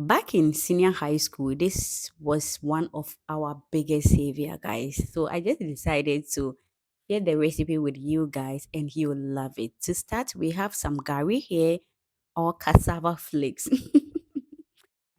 Back in senior high school, this was one of our biggest savior, guys. So I just decided to share the recipe with you guys and you'll love it. To start, we have some gari here or cassava flakes.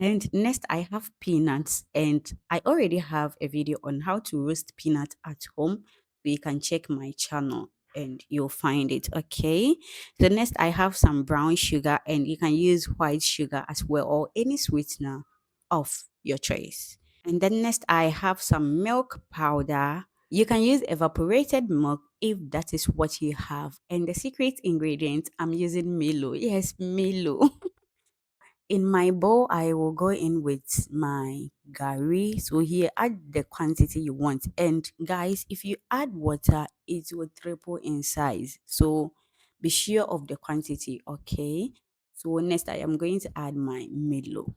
And next, I have peanuts, and I already have a video on how to roast peanut at home. So you can check my channel and you'll find it. Okay. So next, I have some brown sugar, and you can use white sugar as well, or any sweetener of your choice. And then next, I have some milk powder. You can use evaporated milk if that is what you have. And the secret ingredient, I'm using Milo. Yes, Milo. In my bowl, I will go in with my gari. So here, add the quantity you want. And guys, if you add water, it will triple in size. So be sure of the quantity, okay? So next, I am going to add my Milo.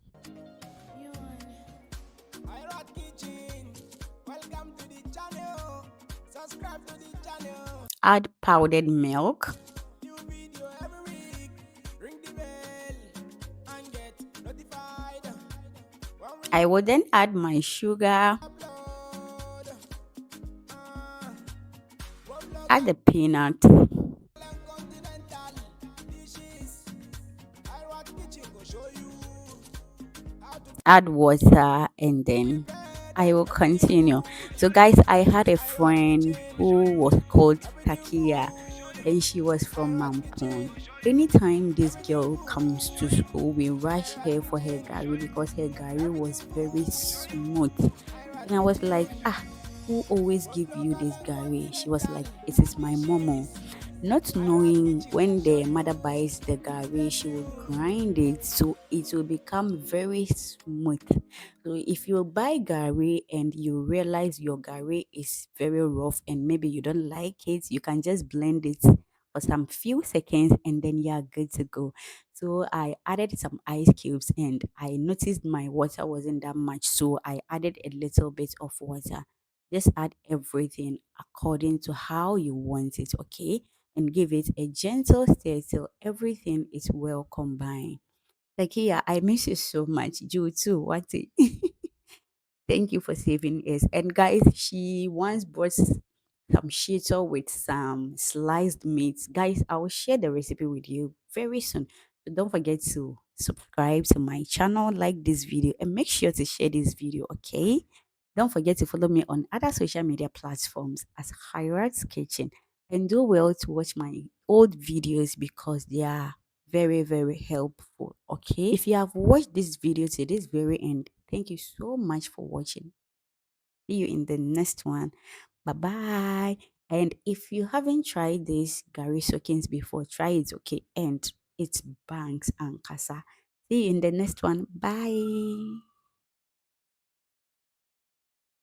Add powdered milk. I will then add my sugar, add the peanut, add water, and then I will continue. So, guys, I had a friend who was called Takia, and she was from Mampon. Anytime this girl comes to school, we rush her for her gari because her gari was very smooth. And I was like, who always give you this gari? She was like, it is my momo. Not knowing when the mother buys the gari, she will grind it so it will become very smooth. So if you buy gari and you realize your gari is very rough and maybe you don't like it, you can just blend it for some few seconds and then you're good to go. So I added some ice cubes and I noticed my water wasn't that much, so I added a little bit of water. Just add everything according to how you want it, okay? And give it a gentle stir till everything is well combined. Takia, I miss you so much. You too. What? Thank you for saving us. And guys, she once brought some shito with some sliced meats. Guys, I will share the recipe with you very soon. So don't forget to subscribe to my channel, like this video, and make sure to share this video, okay? Don't forget to follow me on other social media platforms as Hyrat's Kitchen. And do well to watch my old videos because they are very, very helpful. Okay. If you have watched this video to this very end, thank you so much for watching. See you in the next one. Bye bye. And if you haven't tried this Gary Soakins before, try it, okay? And it's banks and casa. See you in the next one. Bye.